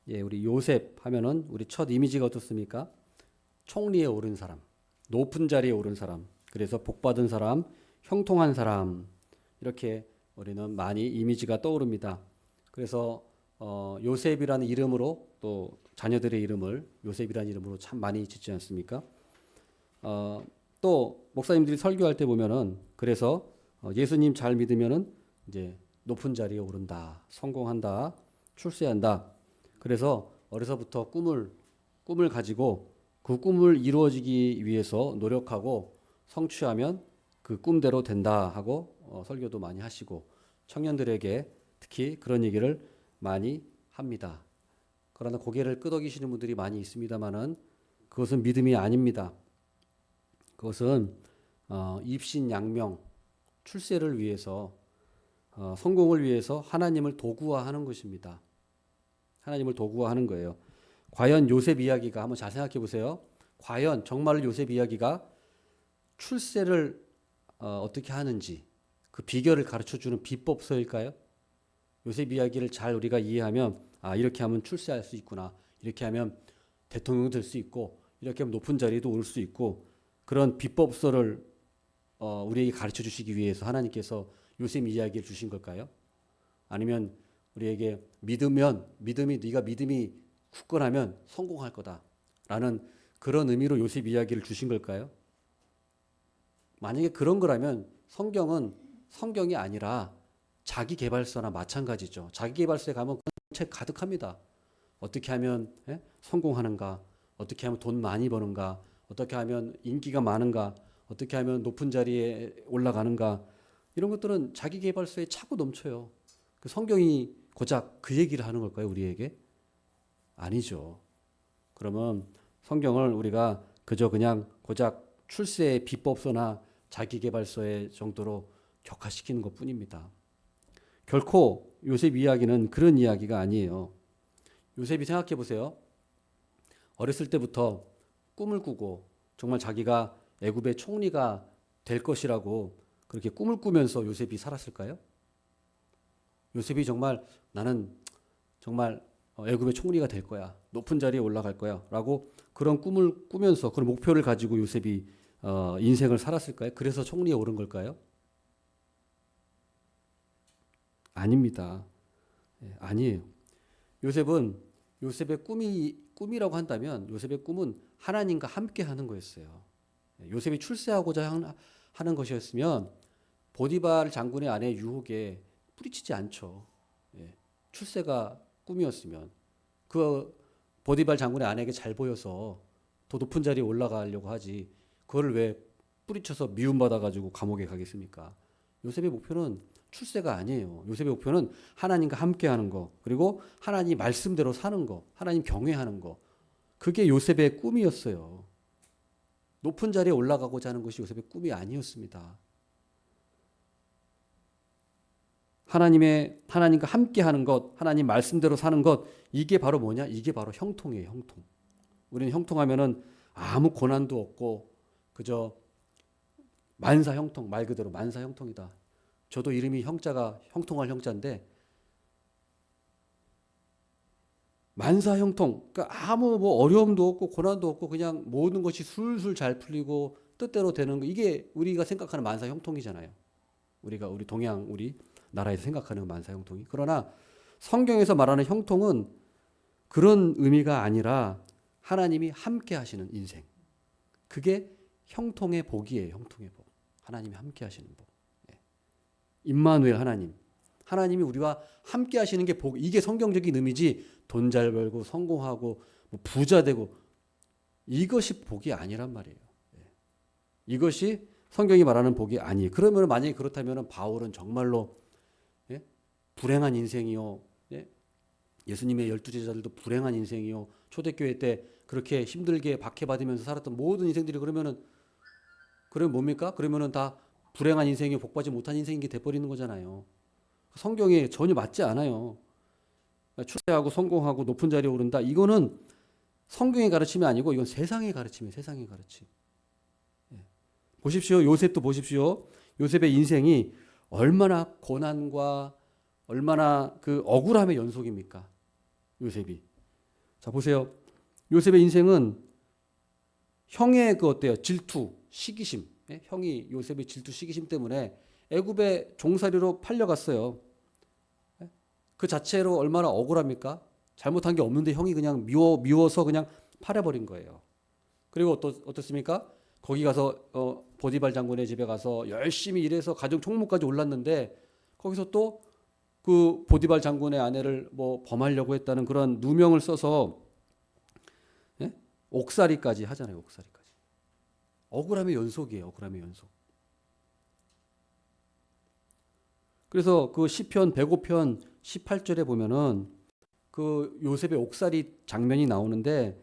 예, 우리 요셉 하면은 우리 첫 이미지가 어떻습니까? 총리에 오른 사람, 높은 자리에 오른 사람, 그래서 복 받은 사람, 형통한 사람 이렇게 우리는 많이 이미지가 떠오릅니다. 그래서 요셉이라는 이름으로 또 자녀들의 이름을 요셉이라는 이름으로 참 많이 짓지 않습니까? 또 목사님들이 설교할 때 보면은 그래서 예수님 잘 믿으면은 이제 높은 자리에 오른다, 성공한다, 출세한다. 그래서 어려서부터 꿈을 가지고 그 꿈을 이루어지기 위해서 노력하고 성취하면 그 꿈대로 된다 하고 설교도 많이 하시고 청년들에게 특히 그런 얘기를 많이 합니다. 그러나 고개를 끄덕이시는 분들이 많이 있습니다만은 그것은 믿음이 아닙니다. 그것은 입신양명, 출세를 위해서 성공을 위해서 하나님을 도구화하는 것입니다. 하나님을 도구화하는 거예요. 과연 요셉 이야기가 한번 잘 생각해 보세요. 과연 정말로 요셉 이야기가 출세를 어떻게 하는지 그 비결을 가르쳐주는 비법서일까요? 요셉 이야기를 잘 우리가 이해하면 이렇게 하면 출세할 수 있구나. 이렇게 하면 대통령 될 수 있고 이렇게 하면 높은 자리도 올 수 있고 그런 비법서를 우리에게 가르쳐 주시기 위해서 하나님께서 요셉 이야기를 주신 걸까요? 아니면 우리에게 네가 믿음이 굳건하면 성공할 거다라는 그런 의미로 요셉 이야기를 주신 걸까요? 만약에 그런 거라면 성경은 성경이 아니라 자기계발서나 마찬가지죠. 자기계발서에 가면 그런 책 가득합니다. 어떻게 하면 성공하는가? 어떻게 하면 돈 많이 버는가? 어떻게 하면 인기가 많은가? 어떻게 하면 높은 자리에 올라가는가? 이런 것들은 자기계발서에 차고 넘쳐요. 그 성경이 고작 그 얘기를 하는 걸까요, 우리에게? 아니죠. 그러면 성경을 우리가 그저 그냥 고작 출세의 비법서나 자기계발서의 정도로 격화시키는 것뿐입니다. 결코 요셉 이야기는 그런 이야기가 아니에요. 요셉이 생각해 보세요. 어렸을 때부터 꿈을 꾸고 정말 자기가 애굽의 총리가 될 것이라고 그렇게 꿈을 꾸면서 요셉이 살았을까요? 요셉이 정말 나는 정말 애굽의 총리가 될 거야. 높은 자리에 올라갈 거야. 라고 그런 꿈을 꾸면서 그런 목표를 가지고 요셉이 인생을 살았을까요? 그래서 총리에 오른 걸까요? 아닙니다. 아니에요. 요셉의 꿈이라고 한다면 요셉의 꿈은 하나님과 함께 하는 거였어요. 요셉이 출세하고자 하는 것이었으면 보디발 장군의 아내 유혹에 뿌리치지 않죠. 출세가 꿈이었으면 그 보디발 장군의 아내에게 잘 보여서 더 높은 자리에 올라가려고 하지 그거를 왜 뿌리쳐서 미움받아 가지고 감옥에 가겠습니까? 요셉의 목표는 출세가 아니에요. 요셉의 목표는 하나님과 함께하는 거 그리고 하나님 말씀대로 사는 거 하나님 경외하는 거 그게 요셉의 꿈이었어요. 높은 자리에 올라가고자 하는 것이 요셉의 꿈이 아니었습니다. 하나님과 함께하는 것, 하나님 말씀대로 사는 것, 이게 바로 뭐냐? 이게 바로 형통이에요, 형통. 우리는 형통하면은 아무 고난도 없고 그저 만사 형통, 말 그대로 만사 형통이다. 저도 이름이 형자가 형통할 형자인데 만사 형통, 그러니까 아무 뭐 어려움도 없고 고난도 없고 그냥 모든 것이 술술 잘 풀리고 뜻대로 되는 거 이게 우리가 생각하는 만사 형통이잖아요. 우리 동양 우리 나라에서 생각하는 만사 형통이. 그러나 성경에서 말하는 형통은 그런 의미가 아니라 하나님이 함께 하시는 인생. 그게 형통의 복이에요. 형통의 복. 하나님이 함께 하시는 복. 임마누엘 하나님. 하나님이 우리와 함께 하시는 게 복. 이게 성경적인 의미지 돈 잘 벌고 성공하고 뭐 부자 되고 이것이 복이 아니란 말이에요. 이것이 성경이 말하는 복이 아니에요. 그러면 만약에 그렇다면 바울은 정말로 불행한 인생이요. 예수님의 12제자들도 불행한 인생이요. 초대교회 때 그렇게 힘들게 박해받으면서 살았던 모든 인생들이 그러면 뭡니까? 그러면은 다 불행한 인생이요. 복받지 못한 인생인 게 돼버리는 거잖아요. 성경에 전혀 맞지 않아요. 출세하고 성공하고 높은 자리에 오른다. 이거는 성경의 가르침이 아니고 이건 세상의 가르침이에요. 세상의 가르침. 보십시오. 요셉도 보십시오. 요셉의 인생이 얼마나 고난과 얼마나 그 억울함의 연속입니까? 요셉이. 자, 보세요. 요셉의 인생은 형의 그 어때요? 질투, 시기심. 예? 형이 요셉의 질투, 시기심 때문에 애굽의 종살이로 팔려갔어요. 예? 그 자체로 얼마나 억울합니까? 잘못한 게 없는데 형이 그냥 미워서 그냥 팔아버린 거예요. 그리고 어떻습니까? 거기 가서 보디발 장군의 집에 가서 열심히 일해서 가정 총무까지 올랐는데 거기서 또 그 보디발 장군의 아내를 뭐 범하려고 했다는 그런 누명을 써서 예? 옥살이까지 하잖아요. 옥살이까지. 억울함의 연속이에요. 억울함의 연속. 그래서 그 시편 105편 18절에 보면은 그 요셉의 옥살이 장면이 나오는데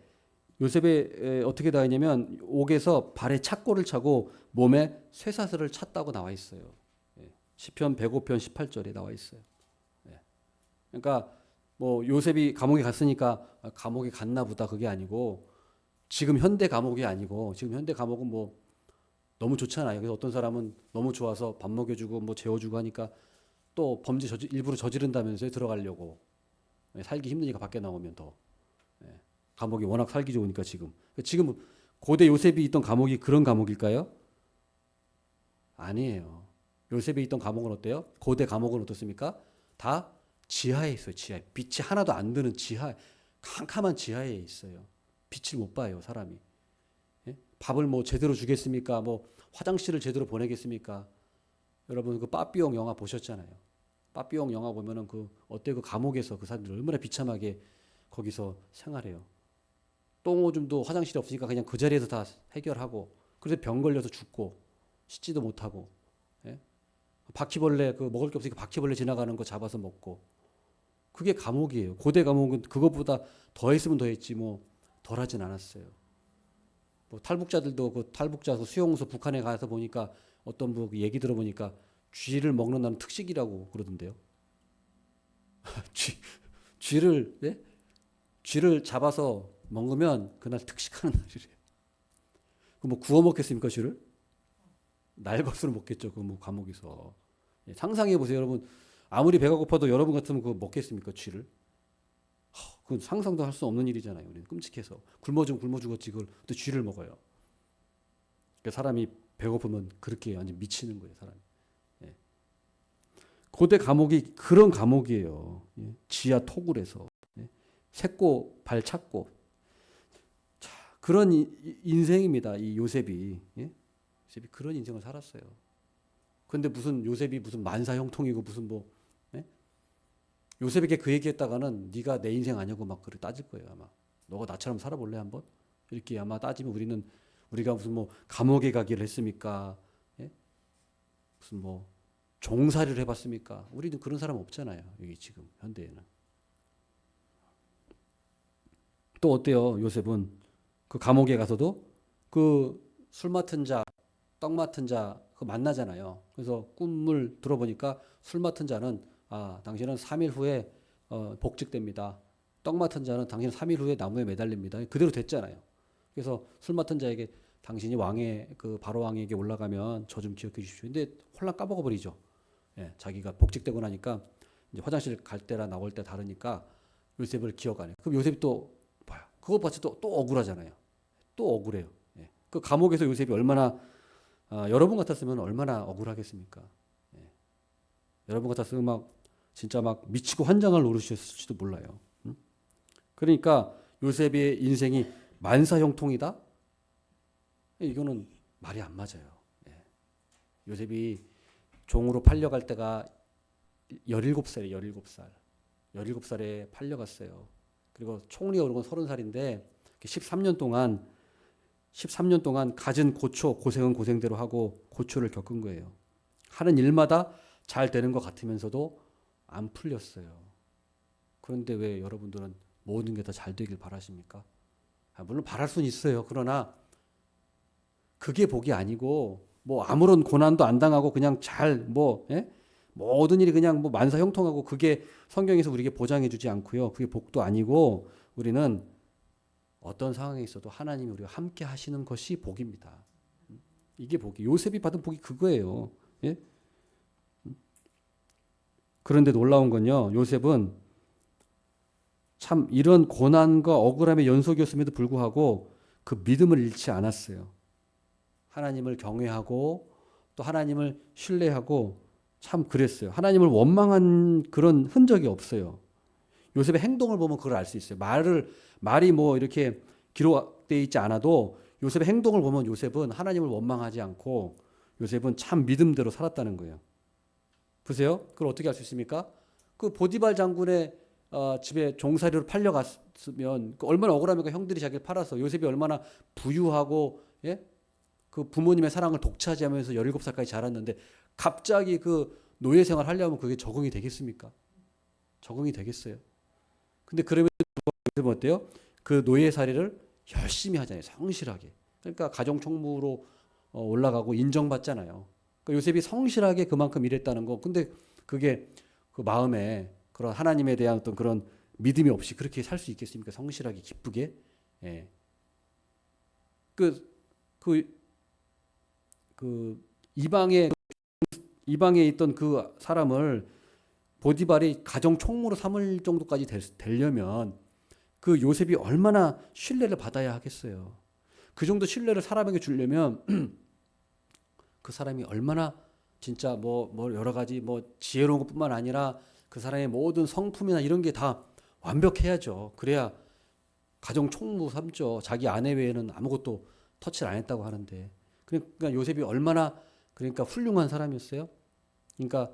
요셉이 어떻게 나왔냐면 옥에서 발에 착고를 차고 몸에 쇠사슬을 찼다고 나와 있어요. 예. 시편 105편 18절에 나와 있어요. 예. 그러니까 뭐 요셉이 감옥에 갔으니까 감옥에 갔나 보다 그게 아니고 지금 현대 감옥이 아니고 지금 현대 감옥은 뭐 너무 좋잖아요. 그래서 어떤 사람은 너무 좋아서 밥 먹여주고 뭐 재워주고 하니까 또 범죄 일부러 저지른다면서요. 들어가려고. 예. 살기 힘드니까 밖에 나오면 더. 예. 감옥이 워낙 살기 좋으니까 지금 고대 요셉이 있던 감옥이 그런 감옥일까요? 아니에요. 요셉이 있던 감옥은 어때요? 고대 감옥은 어떻습니까? 다 지하에 있어요. 지하에. 빛이 하나도 안 드는 지하, 캄캄한 지하에 있어요. 빛을 못 봐요, 사람이. 예? 밥을 뭐 제대로 주겠습니까? 뭐 화장실을 제대로 보내겠습니까? 여러분 그 빠삐용 영화 보셨잖아요. 빠삐용 영화 보면은 그 어때 그 감옥에서 그 사람들이 얼마나 비참하게 거기서 생활해요. 똥오줌도 화장실이 없으니까 그냥 그 자리에서 다 해결하고 그래서 병 걸려서 죽고 씻지도 못하고 예? 바퀴벌레 그 먹을 게 없으니까 바퀴벌레 지나가는 거 잡아서 먹고 그게 감옥이에요. 고대 감옥은 그것보다 더했으면 더했지 뭐 덜하진 않았어요. 뭐 탈북자들도 그 탈북자 수용소 북한에 가서 보니까 어떤 뭐 얘기 들어보니까 쥐를 먹는다는 특식이라고 그러던데요. 쥐를 예? 쥐를 잡아서 먹으면 그날 특식하는 날이래요. 그 뭐 구워 먹겠습니까, 쥐를? 날것으로 먹겠죠. 그 뭐 감옥에서. 예, 상상해 보세요, 여러분. 아무리 배가 고파도 여러분 같으면 그거 먹겠습니까, 쥐를? 그건 상상도 할 수 없는 일이잖아요. 우리는 끔찍해서 굶어 죽었지 그걸 또 쥐를 먹어요. 그러니까 사람이 배고프면 그렇게 완전 미치는 거예요, 사람이. 예. 고대 감옥이 그런 감옥이에요. 예. 지하 토굴에서 예. 새꼬 발 찾고 그런 인생입니다. 이 요셉이. 예? 요셉이 그런 인생을 살았어요. 근데 무슨 요셉이 무슨 만사형통이고 무슨 뭐 예? 요셉에게 그 얘기했다가는 네가 내 인생 아니냐고 막 그렇게 따질 거예요 아마. 너가 나처럼 살아볼래 한번? 이렇게 아마 따지면 우리가 무슨 뭐 감옥에 가기를 했습니까? 예? 무슨 뭐 종살이를 해봤습니까? 우리는 그런 사람 없잖아요. 여기 지금 현대에는. 또 어때요? 요셉은 그 감옥에 가서도 그 술 맡은 자, 떡 맡은 자 그 만나잖아요. 그래서 꿈을 들어보니까 술 맡은 자는 당신은 3일 후에 복직됩니다. 떡 맡은 자는 당신은 3일 후에 나무에 매달립니다. 그대로 됐잖아요. 그래서 술 맡은 자에게 당신이 왕의 그 바로 왕에게 올라가면 저 좀 기억해 주십시오. 근데 홀랑 까먹어 버리죠. 예, 자기가 복직되고 나니까 이제 화장실 갈 때랑 나올 때 다르니까 요셉을 기억 안 해. 그럼 요셉이 또 봐요. 그것 같이 또 억울하잖아요. 또 억울해요. 예. 그 감옥에서 요셉이 얼마나 여러분 같았으면 얼마나 억울하겠습니까? 예. 여러분 같았으면 막 진짜 막 미치고 환장을 노리셨을지도 몰라요. 응? 그러니까 요셉의 인생이 만사형통이다? 이거는 말이 안 맞아요. 예. 요셉이 종으로 팔려갈 때가 17살이에요. 17살. 17살에 팔려갔어요. 그리고 총리 오른 건 30살인데 13년 동안 갖은 고생은 고생대로 하고 고초를 겪은 거예요. 하는 일마다 잘 되는 것 같으면서도 안 풀렸어요. 그런데 왜 여러분들은 모든 게 다 잘 되길 바라십니까? 물론 바랄 수는 있어요. 그러나 그게 복이 아니고 뭐 아무런 고난도 안 당하고 그냥 모든 일이 그냥 뭐 만사형통하고 그게 성경에서 우리에게 보장해 주지 않고요. 그게 복도 아니고 우리는 어떤 상황에 있어도 하나님이 우리와 함께 하시는 것이 복입니다. 이게 복이 요셉이 받은 복이 그거예요. 예? 그런데 놀라운 건요. 요셉은 참 이런 고난과 억울함의 연속이었음에도 불구하고 그 믿음을 잃지 않았어요. 하나님을 경외하고 또 하나님을 신뢰하고 참 그랬어요. 하나님을 원망한 그런 흔적이 없어요. 요셉의 행동을 보면 그걸 알 수 있어요. 말이 뭐 이렇게 기록되어 있지 않아도 요셉의 행동을 보면 요셉은 하나님을 원망하지 않고 요셉은 참 믿음대로 살았다는 거예요. 보세요. 그걸 어떻게 알 수 있습니까? 그 보디발 장군의 집에 종살이로 팔려갔으면 얼마나 억울합니까? 형들이 자기를 팔아서 요셉이 얼마나 부유하고 예? 그 부모님의 사랑을 독차지하면서 17살까지 자랐는데 갑자기 그 노예 생활 하려면 그게 적응이 되겠습니까? 적응이 되겠어요. 근데 그러면 요셉은 어때요? 그 노예살이를 열심히 하잖아요. 성실하게. 그러니까 가정총무로 올라가고 인정받잖아요. 그러니까 요셉이 성실하게 그만큼 일했다는 거. 근데 그게 그 마음에 그런 하나님에 대한 어떤 그런 믿음이 없이 그렇게 살 수 있겠습니까? 성실하게 기쁘게. 예. 그 이방에 있던 그 사람을 보디발이 가정 총무로 삼을 정도까지 되려면 그 요셉이 얼마나 신뢰를 받아야 하겠어요. 그 정도 신뢰를 사람에게 주려면 그 사람이 얼마나 진짜 뭐 여러 가지 뭐 지혜로운 것뿐만 아니라 그 사람의 모든 성품이나 이런 게 다 완벽해야죠. 그래야 가정 총무 삼죠. 자기 아내 외에는 아무것도 터치를 안 했다고 하는데. 그러니까 요셉이 얼마나 그러니까 훌륭한 사람이었어요. 그러니까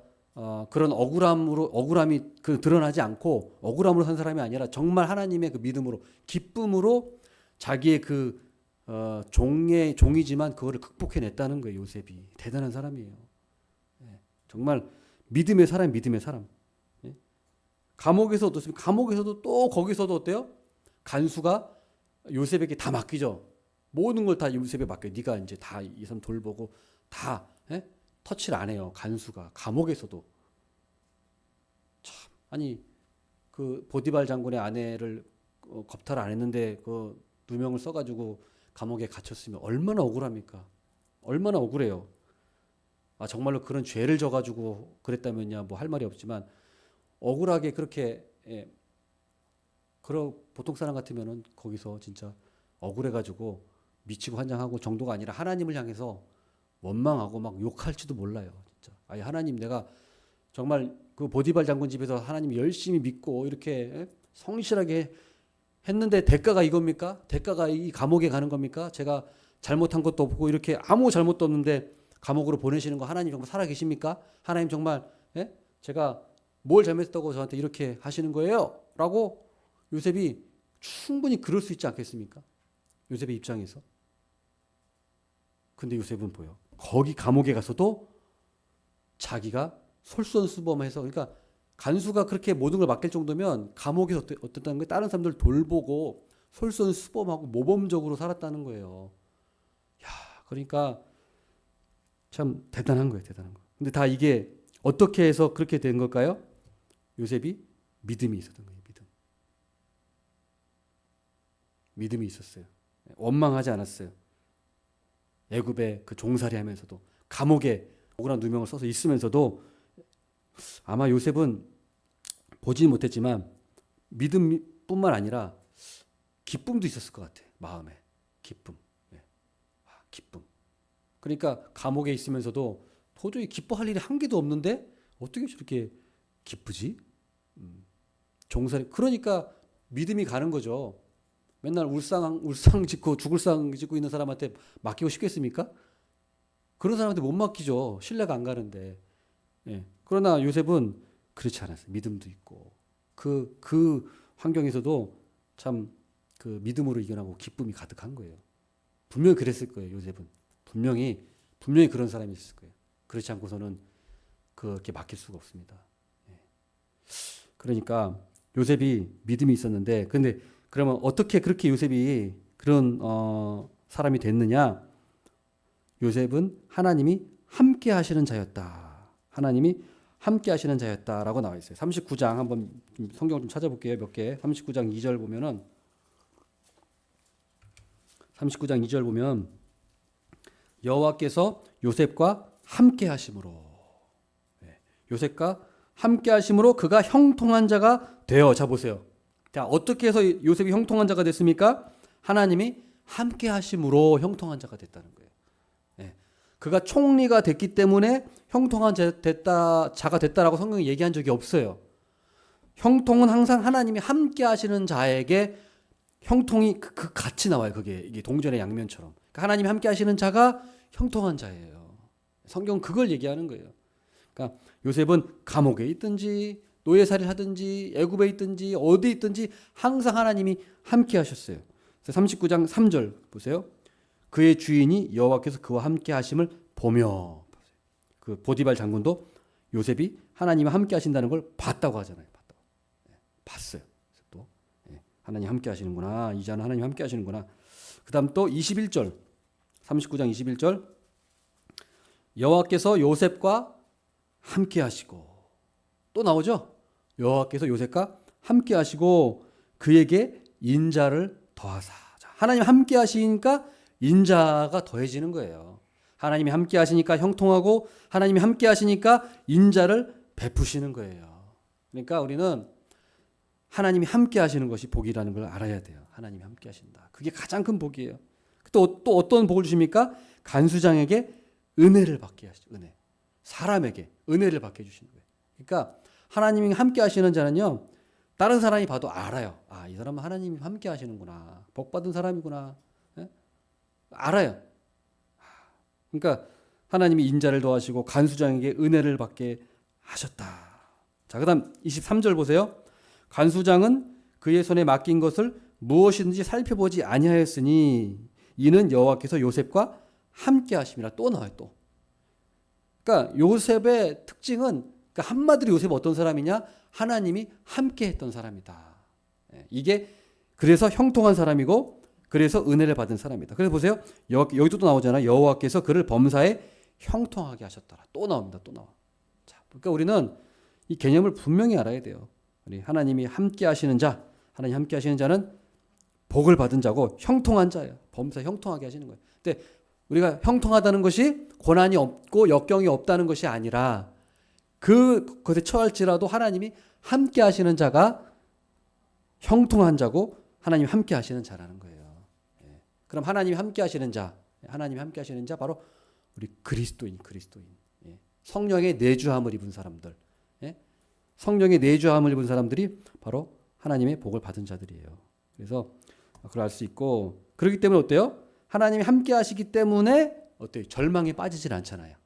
그런 억울함이 그 드러나지 않고 억울함으로 산 사람이 아니라 정말 하나님의 그 믿음으로 기쁨으로 자기의 그 종이지만 그거를 극복해냈다는 거예요. 요셉이 대단한 사람이에요. 예, 정말 믿음의 사람. 예? 감옥에서도 또 거기서도 어때요? 간수가 요셉에게 다 맡기죠. 모든 걸 다 요셉에 맡겨. 네가 이제 다 이 사람 돌보고 다 예? 터치를 안 해요. 간수가 감옥에서도 참 아니 그 보디발 장군의 아내를 겁탈 안 했는데 그 누명을 써가지고 감옥에 갇혔으면 얼마나 억울합니까? 얼마나 억울해요. 정말로 그런 죄를 져가지고 그랬다면야 뭐 할 말이 없지만 억울하게 그렇게 보통 사람 같으면은 거기서 진짜 억울해가지고 미치고 환장하고 정도가 아니라 하나님을 향해서 원망하고 막 욕할지도 몰라요. 진짜. 아니 하나님 내가 정말 그 보디발 장군 집에서 하나님 열심히 믿고 이렇게 성실하게 했는데 대가가 이겁니까? 대가가 이 감옥에 가는 겁니까? 제가 잘못한 것도 없고 이렇게 아무 잘못도 없는데 감옥으로 보내시는 거 하나님 정말 살아 계십니까? 하나님 정말 제가 뭘 잘못했다고 저한테 이렇게 하시는 거예요? 라고 요셉이 충분히 그럴 수 있지 않겠습니까? 요셉의 입장에서. 근데 요셉은 뭐요? 거기 감옥에 가서도 자기가 솔선수범해서 그러니까 간수가 그렇게 모든 걸 맡길 정도면 감옥에서 어떻다는 게 다른 사람들 돌보고 솔선수범하고 모범적으로 살았다는 거예요. 야, 그러니까 참 대단한 거예요, 대단한 거. 근데 다 이게 어떻게 해서 그렇게 된 걸까요? 요셉이 믿음이 있었던 거예요, 믿음이 있었어요. 원망하지 않았어요. 애굽에 그 종살이 하면서도 감옥에 억울한 누명을 써서 있으면서도 아마 요셉은 보지는 못했지만 믿음뿐만 아니라 기쁨도 있었을 것 같아. 마음에 기쁨. 기쁨. 그러니까 감옥에 있으면서도 도저히 기뻐할 일이 한 개도 없는데 어떻게 저렇게 기쁘지? 종살이. 그러니까 믿음이 가는 거죠. 맨날 울상 짓고 죽을상 짓고 있는 사람한테 맡기고 싶겠습니까? 그런 사람한테 못 맡기죠. 신뢰가 안 가는데. 예. 그러나 요셉은 그렇지 않았어요. 믿음도 있고 그 환경에서도 참 그 믿음으로 이겨나고 기쁨이 가득한 거예요. 분명히 그랬을 거예요. 요셉은 분명히 그런 사람이 있을 거예요. 그렇지 않고서는 그렇게 맡길 수가 없습니다. 예. 그러니까 요셉이 믿음이 있었는데 근데 그러면 어떻게 그렇게 요셉이 그런 사람이 됐느냐? 요셉은 하나님이 함께 하시는 자였다. 하나님이 함께 하시는 자였다라고 나와 있어요. 39장 한번 성경 좀 찾아볼게요. 몇 개. 39장 2절 보면은 39장 2절 보면 여호와께서 요셉과 함께 하심으로 요셉과 함께 하심으로 그가 형통한 자가 되어 자 보세요. 자, 어떻게 해서 요셉이 형통한 자가 됐습니까? 하나님이 함께 하심으로 형통한 자가 됐다는 거예요. 예. 그가 총리가 됐기 때문에 형통한 자가 됐다라고 성경이 얘기한 적이 없어요. 형통은 항상 하나님이 함께 하시는 자에게 형통이 그 같이 나와요. 그게 이게 동전의 양면처럼. 그러니까 하나님이 함께 하시는 자가 형통한 자예요. 성경은 그걸 얘기하는 거예요. 그러니까 요셉은 감옥에 있든지 노예살이를 하든지 애굽에 있든지 어디 있든지 항상 하나님이 함께 하셨어요. 39장 3절 보세요. 그의 주인이 여호와께서 그와 함께 하심을 보며, 그 보디발 장군도 요셉이 하나님이 함께 하신다는 걸 봤다고 하잖아요. 봤어요. 또 하나님 함께 하시는구나. 이 자는 하나님 함께 하시는구나. 그다음 또 21절 39장 21절 여호와께서 요셉과 함께 하시고, 또 나오죠. 여호와께서 요셉과 함께 하시고 그에게 인자를 더하사. 하나님 함께 하시니까 인자가 더해지는 거예요. 하나님이 함께 하시니까 형통하고 하나님이 함께 하시니까 인자를 베푸시는 거예요. 그러니까 우리는 하나님이 함께 하시는 것이 복이라는 걸 알아야 돼요. 하나님이 함께 하신다. 그게 가장 큰 복이에요. 또 어떤 복을 주십니까? 간수장에게 은혜를 받게 하시죠. 은혜. 사람에게 은혜를 받게 해주시는 거예요. 그러니까 하나님이 함께 하시는 자는요, 다른 사람이 봐도 알아요. 아, 이 사람은 하나님이 함께 하시는구나. 복 받은 사람이구나. 예? 알아요. 그러니까 하나님이 인자를 더하시고 간수장에게 은혜를 받게 하셨다. 자, 그다음 23절 보세요. 간수장은 그의 손에 맡긴 것을 무엇이든지 살펴보지 아니하였으니 이는 여호와께서 요셉과 함께 하심이라. 또 나와요. 또. 그러니까 요셉의 특징은, 그러니까 한마디로 요셉은 어떤 사람이냐? 하나님이 함께 했던 사람이다. 이게 그래서 형통한 사람이고 그래서 은혜를 받은 사람이다. 그래서 보세요. 여기도 또 나오잖아요. 여호와께서 그를 범사에 형통하게 하셨더라. 또 나옵니다. 또 나와. 자, 그러니까 우리는 이 개념을 분명히 알아야 돼요. 우리 하나님이 함께 하시는 자, 하나님 함께 하시는 자는 복을 받은 자고 형통한 자예요. 범사 형통하게 하시는 거예요. 근데 우리가 형통하다는 것이 고난이 없고 역경이 없다는 것이 아니라 그것에 처할지라도 하나님이 함께 하시는 자가 형통한 자고 하나님이 함께 하시는 자라는 거예요. 그럼 하나님이 함께 하시는 자, 하나님이 함께 하시는 자 바로 우리 그리스도인. 성령의 내주함을 입은 사람들, 성령의 내주함을 입은 사람들이 바로 하나님의 복을 받은 자들이에요. 그래서 그걸 알 수 있고, 그렇기 때문에 어때요? 하나님이 함께 하시기 때문에 어때요? 절망에 빠지질 않잖아요.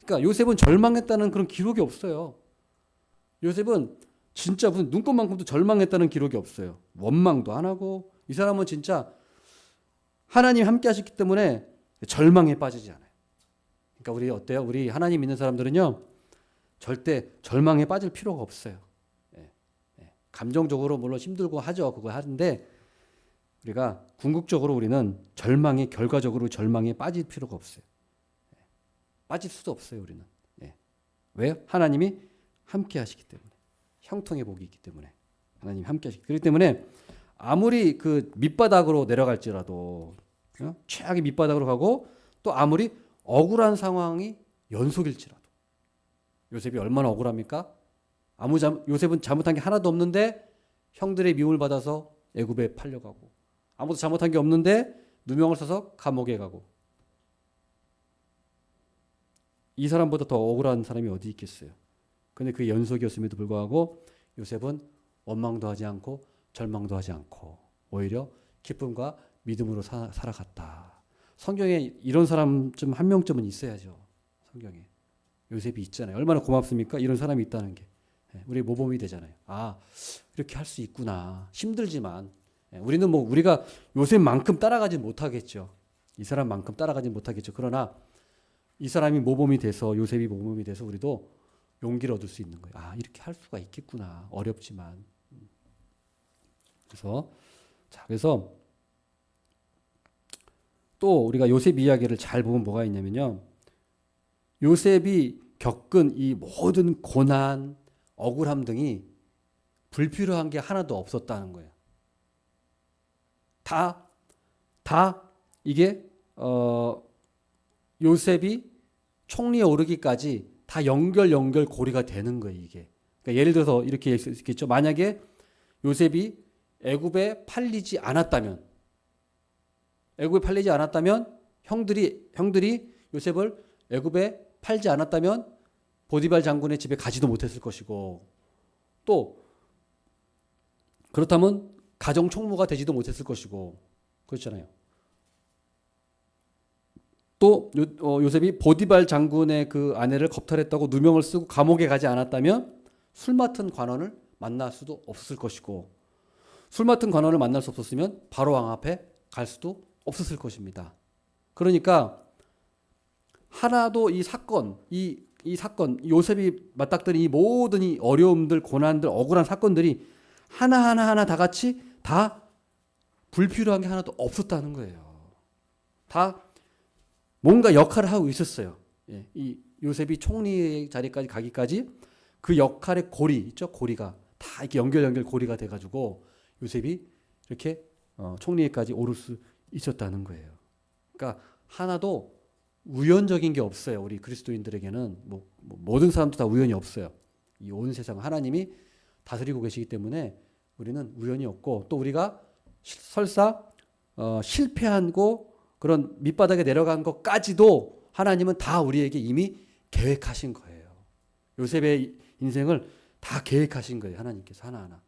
그러니까 요셉은 절망했다는 그런 기록이 없어요. 요셉은 진짜 무슨 눈꽃만큼도 절망했다는 기록이 없어요. 원망도 안 하고, 이 사람은 진짜 하나님이 함께 하셨기 때문에 절망에 빠지지 않아요. 그러니까 우리 어때요? 우리 하나님 믿는 사람들은요, 절대 절망에 빠질 필요가 없어요. 감정적으로 물론 힘들고 하죠. 그거 하는데 우리가 궁극적으로 우리는 절망에, 결과적으로 절망에 빠질 필요가 없어요. 빠질 수도 없어요. 우리는. 왜요? 하나님이 함께 하시기 때문에. 형통의 복이 있기 때문에. 하나님이 함께 하시기. 그렇기 때문에 아무리 그 밑바닥으로 내려갈지라도, 최악의 밑바닥으로 가고, 또 아무리 억울한 상황이 연속일지라도. 요셉이 얼마나 억울합니까? 요셉은 잘못한 게 하나도 없는데 형들의 미움을 받아서 애굽에 팔려가고, 아무도 잘못한 게 없는데 누명을 써서 감옥에 가고. 이 사람보다 더 억울한 사람이 어디 있겠어요? 근데 그 연속이었음에도 불구하고 요셉은 원망도 하지 않고 절망도 하지 않고 오히려 기쁨과 믿음으로 살아갔다. 성경에 이런 사람 좀 한 명쯤은 있어야죠. 성경에. 요셉이 있잖아요. 얼마나 고맙습니까? 이런 사람이 있다는 게. 우리 모범이 되잖아요. 아, 이렇게 할 수 있구나. 힘들지만. 우리는 우리가 요셉만큼 따라가지 못하겠죠. 이 사람만큼 따라가지 못하겠죠. 그러나 이 사람이 모범이 돼서, 요셉이 모범이 돼서 우리도 용기를 얻을 수 있는 거예요. 아, 이렇게 할 수가 있겠구나. 어렵지만. 그래서 또 우리가 요셉 이야기를 잘 보면 뭐가 있냐면요. 요셉이 겪은 이 모든 고난, 억울함 등이 불필요한 게 하나도 없었다는 거예요. 다 이게 요셉이 총리에 오르기까지 다 연결 고리가 되는 거예요. 이게. 그러니까 예를 들어서 이렇게 있겠죠. 만약에 요셉이 애굽에 팔리지 않았다면 형들이 요셉을 애굽에 팔지 않았다면 보디발 장군의 집에 가지도 못했을 것이고 또 그렇다면 가정 총무가 되지도 못했을 것이고 그렇잖아요. 또 요셉이 보디발 장군의 그 아내를 겁탈했다고 누명을 쓰고 감옥에 가지 않았다면 술 맡은 관원을 만날 수도 없었을 것이고 술 맡은 관원을 만날 수 없었으면 바로 왕 앞에 갈 수도 없었을 것입니다. 그러니까 하나도 이 사건 요셉이 맞닥뜨린 이 모든 이 어려움들, 고난들, 억울한 사건들이 하나 다 같이 다 불필요한 게 하나도 없었다는 거예요. 다 뭔가 역할을 하고 있었어요. 예, 이 요셉이 총리 자리까지 가기까지 그 역할의 고리 있죠? 고리가 다 이렇게 연결 고리가 돼가지고 요셉이 이렇게 총리에까지 오를 수 있었다는 거예요. 그러니까 하나도 우연적인 게 없어요. 우리 그리스도인들에게는 모든 사람도 다 우연이 없어요. 이 온 세상 하나님이 다스리고 계시기 때문에 우리는 우연이 없고 또 우리가 설사 실패하고 그런 밑바닥에 내려간 것까지도 하나님은 다 우리에게 이미 계획하신 거예요. 요셉의 인생을 다 계획하신 거예요. 하나님께서 하나하나.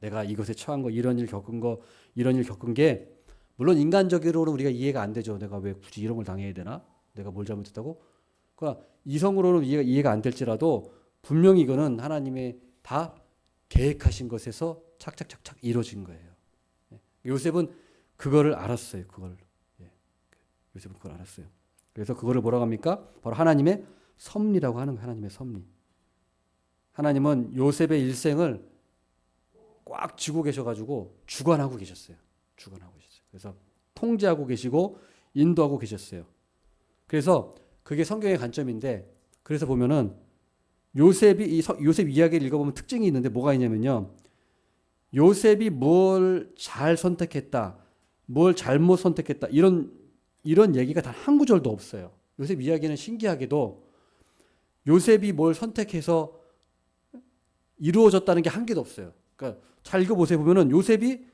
내가 이것에 처한 거, 이런 일 겪은 게 물론 인간적으로는 우리가 이해가 안 되죠. 내가 왜 굳이 이런 걸 당해야 되나? 내가 뭘 잘못했다고? 그러니까 이성으로는 이해가 안 될지라도 분명히 이거는 하나님의 다 계획하신 것에서 착착착착 이루어진 거예요. 요셉은 그거를 알았어요. 요셉은 그걸 알았어요. 그래서 그거를 뭐라고 합니까? 바로 하나님의 섭리라고 하는 거예요. 하나님의 섭리. 하나님은 요셉의 일생을 꽉 쥐고 계셔가지고 주관하고 계셨어요. 그래서 통제하고 계시고 인도하고 계셨어요. 그래서 그게 성경의 관점인데 그래서 보면은 요셉 이야기를 읽어보면 특징이 있는데 뭐가 있냐면요. 요셉이 뭘 잘 선택했다, 뭘 잘못 선택했다 이런 얘기가 단 한 구절도 없어요. 요셉 이야기는 신기하게도 요셉이 뭘 선택해서 이루어졌다는 게 한 개도 없어요. 그러니까 잘 읽어보세요. 보면은 요셉의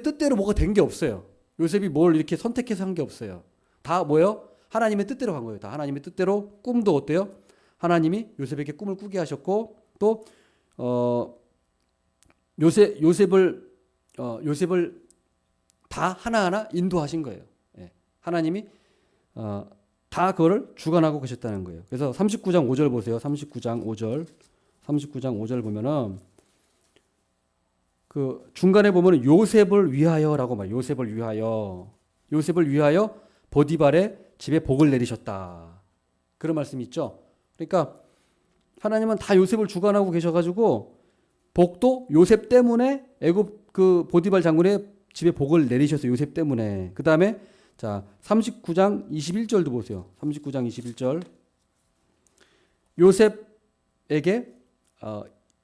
뜻대로 뭐가 된 게 없어요. 요셉이 뭘 이렇게 선택해서 한 게 없어요. 다 뭐예요? 하나님의 뜻대로 간 거예요. 다 하나님의 뜻대로. 꿈도 어때요? 하나님이 요셉에게 꿈을 꾸게 하셨고 또 요셉을 다 하나하나 인도하신 거예요. 예. 하나님이 다 그거를 주관하고 계셨다는 거예요. 그래서 39장 5절 보세요. 39장 5절 보면은 그 중간에 보면은 요셉을 위하여라고 말해요. 요셉을 위하여 보디발의 집에 복을 내리셨다. 그런 말씀이 있죠. 그러니까 하나님은 다 요셉을 주관하고 계셔가지고 복도 요셉 때문에 애굽 그 보디발 장군의 집에 복을 내리셨어요. 요셉 때문에. 그 다음에 자 39장 21절도 보세요. 39장 21절 요셉에게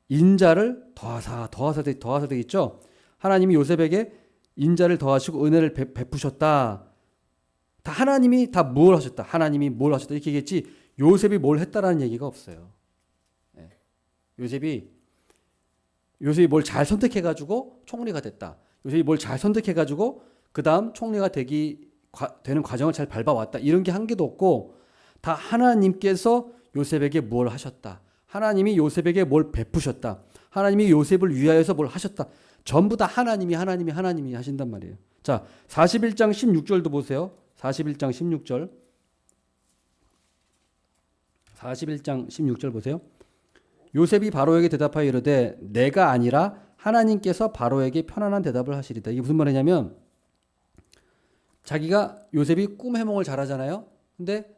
인자를 더하사 되어 있죠. 하나님이 요셉에게 인자를 더하시고 은혜를 베푸셨다. 다 하나님이 다 뭘 하셨다. 하나님이 뭘 하셨다. 이렇게 얘기했지 요셉이 뭘 했다라는 얘기가 없어요. 예. 요셉이 뭘 잘 선택해가지고 총리가 됐다. 요셉이 뭘 잘 선택해가지고 그 다음 총리가 되는 과정을 잘 밟아왔다. 이런 게 한 개도 없고 다 하나님께서 요셉에게 뭘 하셨다. 하나님이 요셉에게 뭘 베푸셨다. 하나님이 요셉을 위하여서 뭘 하셨다. 전부 다 하나님이 하신단 말이에요. 자, 41장 16절도 보세요. 41장 16절. 41장 16절 보세요. 요셉이 바로에게 대답하여 이르되 내가 아니라 하나님께서 바로에게 편안한 대답을 하시리다. 이게 무슨 말이냐면 자기가 요셉이 꿈 해몽을 잘하잖아요. 근데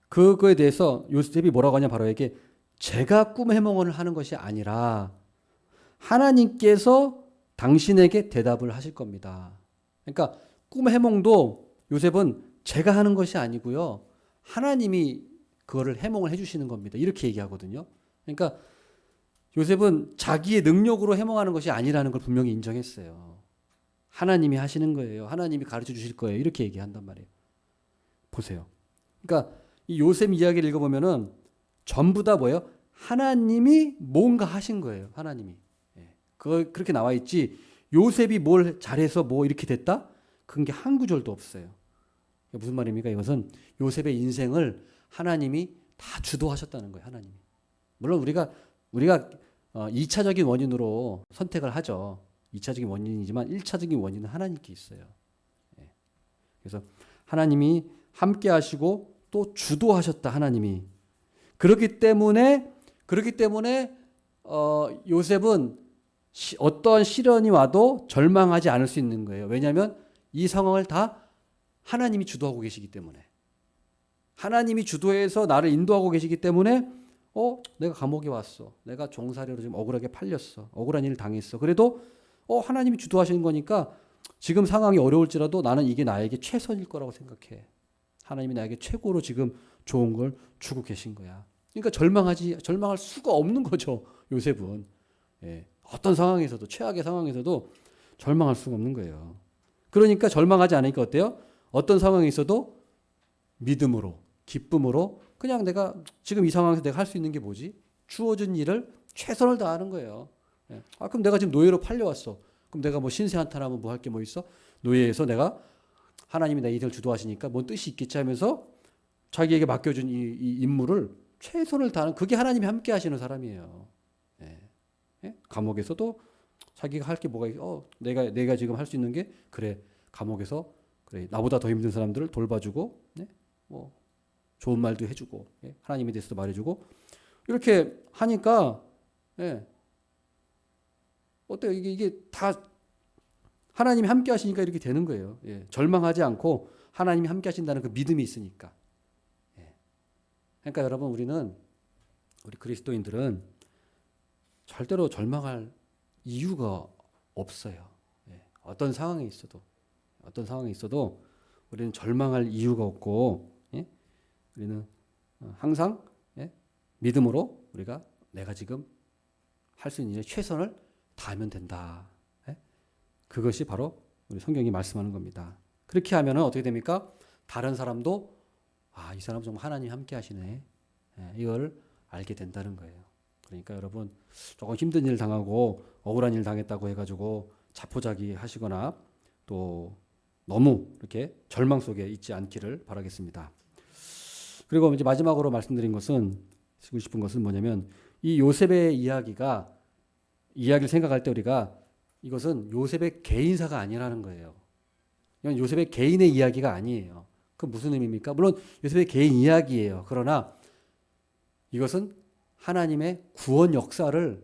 그거에 대해서 요셉이 뭐라고 하냐 바로에게 제가 꿈 해몽을 하는 것이 아니라 하나님께서 당신에게 대답을 하실 겁니다. 그러니까 꿈 해몽도 요셉은 제가 하는 것이 아니고요. 하나님이 그거를 해몽을 해주시는 겁니다. 이렇게 얘기하거든요. 그러니까 요셉은 자기의 능력으로 해몽하는 것이 아니라는 걸 분명히 인정했어요. 하나님이 하시는 거예요. 하나님이 가르쳐 주실 거예요. 이렇게 얘기한단 말이에요. 보세요. 그러니까 이 요셉 이야기를 읽어보면은 전부 다 뭐예요? 하나님이 뭔가 하신 거예요. 하나님이. 예. 그렇게 나와 있지. 요셉이 뭘 잘해서 뭐 이렇게 됐다? 그런 게 한 구절도 없어요. 무슨 말입니까? 이것은 요셉의 인생을 하나님이 다 주도하셨다는 거예요. 하나님이. 물론 우리가 2차적인 원인으로 선택을 하죠. 2차적인 원인이지만 1차적인 원인은 하나님께 있어요. 예. 그래서 하나님이 함께 하시고 또 주도하셨다. 하나님이. 그렇기 때문에 요셉은 어떠한 시련이 와도 절망하지 않을 수 있는 거예요. 왜냐하면 이 상황을 다 하나님이 주도하고 계시기 때문에. 하나님이 주도해서 나를 인도하고 계시기 때문에 내가 감옥에 왔어. 내가 종살이로 지금 억울하게 팔렸어. 억울한 일을 당했어. 그래도 하나님이 주도하시는 거니까 지금 상황이 어려울지라도 나는 이게 나에게 최선일 거라고 생각해. 하나님이 나에게 최고로 지금 좋은 걸 주고 계신 거야. 그러니까 절망할 수가 없는 거죠. 요셉은. 예. 어떤 상황에서도 최악의 상황에서도 절망할 수가 없는 거예요. 그러니까 절망하지 않으니까 어때요? 어떤 상황에 있어도 믿음으로, 기쁨으로 그냥 내가 지금 이 상황에서 내가 할 수 있는 게 뭐지? 주어진 일을 최선을 다하는 거예요. 예. 그럼 내가 지금 노예로 팔려왔어. 그럼 내가 뭐 신세 한탄하면 뭐 할 게 뭐 있어? 노예에서 내가 하나님이 내 인생을 주도하시니까 뭔 뜻이 있겠지 하면서 자기에게 맡겨준 이 임무를 최선을 다하는 그게 하나님이 함께 하시는 사람이에요. 예. 예? 감옥에서도 자기가 할 게 뭐가 있어? 내가 지금 할 수 있는 게 그래 감옥에서 그래 나보다 더 힘든 사람들을 돌봐주고 네? 뭐 좋은 말도 해주고 예? 하나님에 대해서도 말해주고 이렇게 하니까 예. 어때요? 이게 다 하나님이 함께 하시니까 이렇게 되는 거예요. 예. 절망하지 않고 하나님이 함께 하신다는 그 믿음이 있으니까. 예. 그러니까 여러분 우리 그리스도인들은 절대로 절망할 이유가 없어요. 예. 어떤 상황에 있어도 우리는 절망할 이유가 없고 예? 우리는 항상 예? 믿음으로 우리가 내가 지금 할 수 있는 일에 최선을 다하면 된다. 예? 그것이 바로 우리 성경이 말씀하는 겁니다. 그렇게 하면 어떻게 됩니까? 다른 사람도 이 사람 정말 하나님 함께 하시네. 예, 이걸 알게 된다는 거예요. 그러니까 여러분 조금 힘든 일 당하고 억울한 일 당했다고 해가지고 자포자기 하시거나 또 너무 이렇게 절망 속에 있지 않기를 바라겠습니다. 그리고 이제 마지막으로 말씀드린 것은 쓰고 싶은 것은 뭐냐면 이 요셉의 이야기를 생각할 때 우리가 이것은 요셉의 개인사가 아니라는 거예요. 이건 요셉의 개인의 이야기가 아니에요. 그 무슨 의미입니까? 물론 요셉의 개인 이야기예요. 그러나 이것은 하나님의 구원 역사를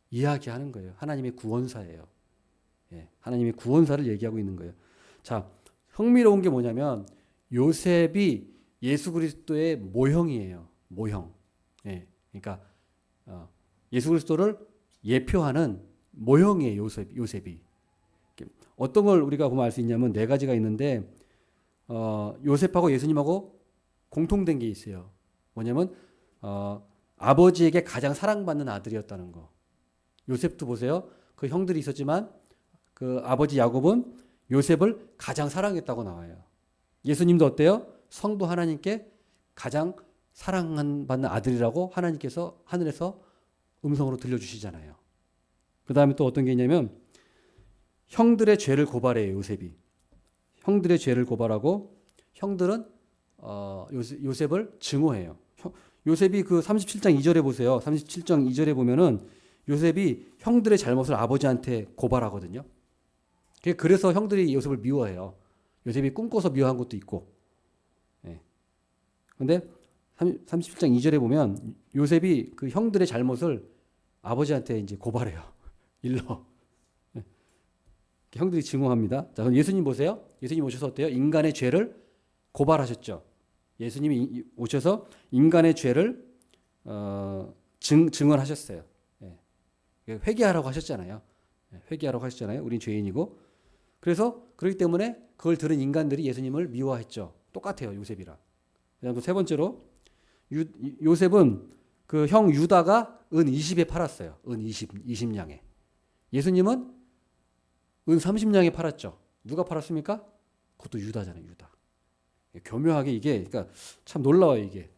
이야기하는 거예요. 하나님의 구원사예요. 예, 하나님의 구원사를 얘기하고 있는 거예요. 자, 흥미로운 게 뭐냐면 요셉이 예수 그리스도의 모형이에요. 모형. 예, 그러니까 예수 그리스도를 예표하는 모형이에요. 요셉이. 어떤 걸 우리가 보면 알 수 있냐면 네 가지가 있는데 요셉하고 예수님하고 공통된 게 있어요. 뭐냐면 아버지에게 가장 사랑받는 아들이었다는 거. 요셉도 보세요. 그 형들이 있었지만 그 아버지 야곱은 요셉을 가장 사랑했다고 나와요. 예수님도 어때요? 성도 하나님께 가장 사랑받는 아들이라고 하나님께서 하늘에서 음성으로 들려주시잖아요. 그 다음에 또 어떤 게 있냐면 형들의 죄를 고발해요. 요셉이. 형들의 죄를 고발하고 형들은 요셉을 증오해요. 요셉이 그 37장 2절에 보세요. 37장 2절에 보면은 요셉이 형들의 잘못을 아버지한테 고발하거든요. 그래서 형들이 요셉을 미워해요. 요셉이 꿈꿔서 미워한 것도 있고. 그런데 37장 2절에 보면 요셉이 그 형들의 잘못을 아버지한테 이제 고발해요. 일러. 형들이 증오합니다. 자, 그럼 예수님 보세요. 예수님 오셔서 어때요? 인간의 죄를 고발하셨죠. 예수님이 오셔서 인간의 죄를 증언하셨어요. 회개하라고 하셨잖아요. 회개하라고 하셨잖아요. 우린 죄인이고. 그래서 그렇기 때문에 그걸 들은 인간들이 예수님을 미워했죠. 똑같아요. 요셉이랑. 그다음 또 세 번째로 요셉은 그 형 유다가 은 20에 팔았어요. 은 20냥에. 예수님은 은 30냥에 팔았죠. 누가 팔았습니까? 그것도 유다잖아요. 유다. 교묘하게 이게 그러니까 참 놀라워요. 이게.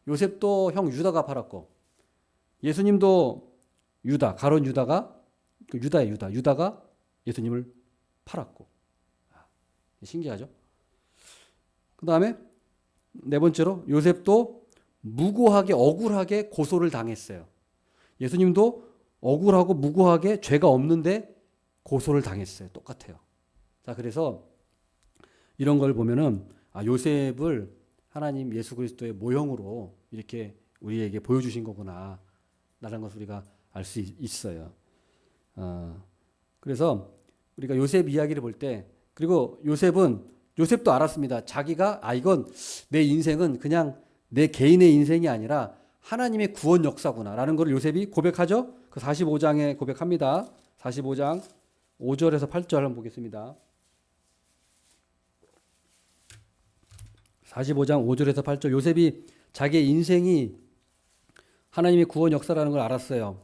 요셉도 형 유다가 팔았고 예수님도 유다 가론 유다가 그 유다예요, 유다. 유다가 예수님을 팔았고. 신기하죠? 그 다음에 네 번째로 요셉도 무고하게 억울하게 고소를 당했어요. 예수님도 억울하고 무고하게 죄가 없는데 고소를 당했어요. 똑같아요. 자, 그래서 이런 걸 보면은 요셉을 하나님 예수 그리스도의 모형으로 이렇게 우리에게 보여주신 거구나 라는 것을 우리가 알 수 있어요. 그래서 우리가 요셉 이야기를 볼 때, 그리고 요셉도 알았습니다. 자기가 이건 내 인생은 그냥 내 개인의 인생이 아니라 하나님의 구원 역사구나라는 걸 요셉이 고백하죠. 그 45장에 고백합니다. 45장 5절에서 8절 한번 보겠습니다. 45장 5절에서 8절, 요셉이 자기의 인생이 하나님의 구원 역사라는 걸 알았어요.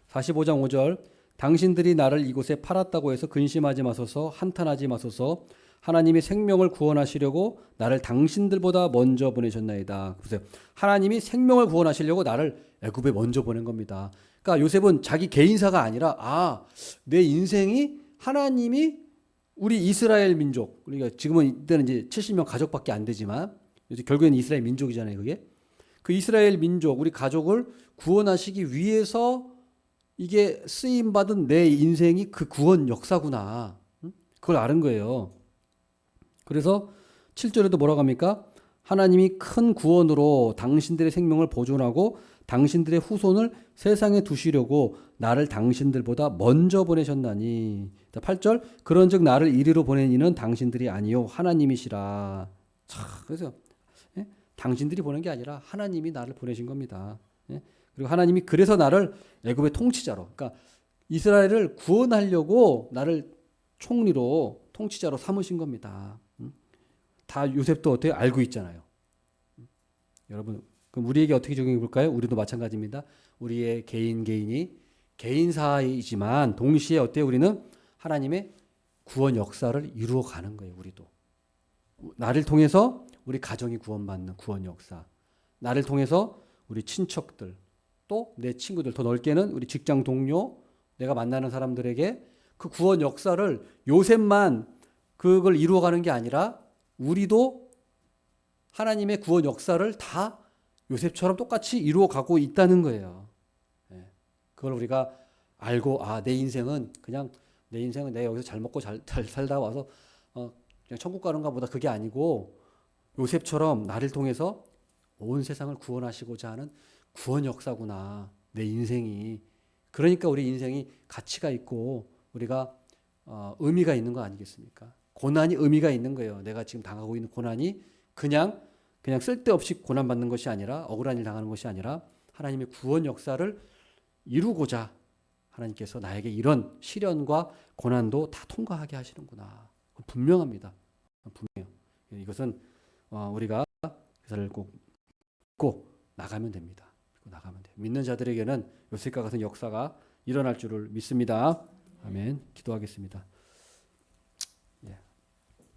45장 5절, 당신들이 나를 이곳에 팔았다고 해서 근심하지 마소서, 한탄하지 마소서. 하나님이 생명을 구원하시려고 나를 당신들보다 먼저 보내셨나이다. 보세요. 하나님이 생명을 구원하시려고 나를 애굽에 먼저 보낸 겁니다. 그러니까 요셉은 자기 개인사가 아니라 내 인생이 하나님이 우리 이스라엘 민족, 그러니까 지금은 이때는 이제 70명 가족밖에 안 되지만 이제 결국에는 이스라엘 민족이잖아요, 그게. 그 이스라엘 민족, 우리 가족을 구원하시기 위해서 이게 쓰임 받은 내 인생이 그 구원 역사구나. 그걸 아는 거예요. 그래서 7절에도 뭐라고 합니까? 하나님이 큰 구원으로 당신들의 생명을 보존하고 당신들의 후손을 세상에 두시려고 나를 당신들보다 먼저 보내셨나니. 8절, 그런즉 나를 이리로 보낸 이는 당신들이 아니요 하나님이시라. 그래서 당신들이 보낸 게 아니라 하나님이 나를 보내신 겁니다. 그리고 하나님이 그래서 나를 애굽의 통치자로, 그러니까 이스라엘을 구원하려고 나를 총리로 통치자로 삼으신 겁니다. 다 요셉도 어떻게 알고 있잖아요. 여러분, 그럼 우리에게 어떻게 적용해 볼까요? 우리도 마찬가지입니다. 우리의 개인이 개인사이지만 동시에 어때요? 우리는 하나님의 구원 역사를 이루어 가는 거예요. 우리도. 나를 통해서 우리 가정이 구원받는 구원 역사. 나를 통해서 우리 친척들, 또 내 친구들, 더 넓게는 우리 직장 동료, 내가 만나는 사람들에게 그 구원 역사를 요셉만 그걸 이루어가는 게 아니라 우리도 하나님의 구원 역사를 다 요셉처럼 똑같이 이루어가고 있다는 거예요. 그걸 우리가 알고 내 인생은 내가 여기서 잘 먹고 잘 살다 와서 그냥 천국 가는가 보다, 그게 아니고 요셉처럼 나를 통해서 온 세상을 구원하시고자 하는 구원 역사구나, 내 인생이. 그러니까 우리 인생이 가치가 있고 우리가 의미가 있는 거 아니겠습니까? 고난이 의미가 있는 거예요. 내가 지금 당하고 있는 고난이 그냥 쓸데없이 고난받는 것이 아니라, 억울한 일 당하는 것이 아니라 하나님의 구원 역사를 이루고자 하나님께서 나에게 이런 시련과 고난도 다 통과하게 하시는구나. 분명합니다. 분명해요. 이것은 우리가 그것을 꼭 나가면 됩니다. 나가면 돼요. 믿는 자들에게는 요셉과 같은 역사가 일어날 줄을 믿습니다. 아멘. 기도하겠습니다.